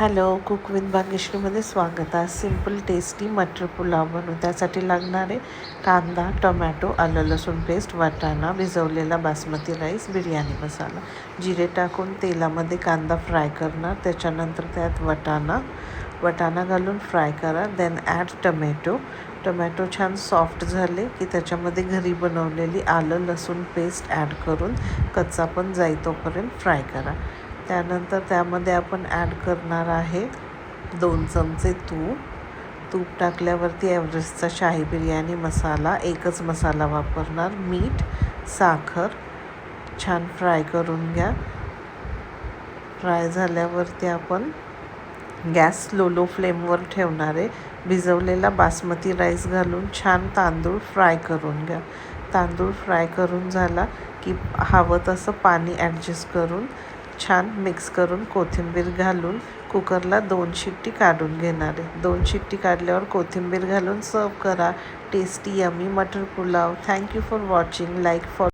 Hello, cook with भाग्यश्रीमध्ये स्वागत आहे. Simple tasty मटर पुलाव बनवू. त्यासाठी लागणारे कांदा, टोमॅटो, आलं लसूण पेस्ट, वाटाणा, भिजवलेला बासमती राईस, बिर्याणी मसाला. जिरे टाकून तेलामध्ये कांदा फ्राय करणार. त्याच्यानंतर त्यात वाटाणा घालून फ्राय करा. देन ॲड टोमॅटो छान सॉफ्ट झाले की त्याच्यामध्ये घरी बनवलेली आलं लसूण पेस्ट ॲड करून कच्चा पण जाई तोपर्यंत फ्राय करा. त्यानंतर त्यामध्ये आपण ॲड करणार आहे 2 चमचे तूप टाकल्यावरती एव्हरेस्टचा शाही बिर्याणी मसाला, एकच मसाला वापरणार. मीठ, साखर छान फ्राय करून घ्या. फ्राय झाल्यावरती आपण गॅस लो फ्लेमवर ठेवणार आहे. भिजवलेला बासमती राईस घालून छान तांदूळ फ्राय करून घ्या. तांदूळ फ्राय करून झाला की हवं तसं पाणी ॲडजस्ट करून छान मिक्स करून कोथिंबीर घालून कुकरला 2 शिट्टी काढून घेणार आहे. 2 शिट्टी काढल्यावर कोथिंबीर घालून सर्व करा. टेस्टी यमी मटर pulao. Thank you for watching. Like follow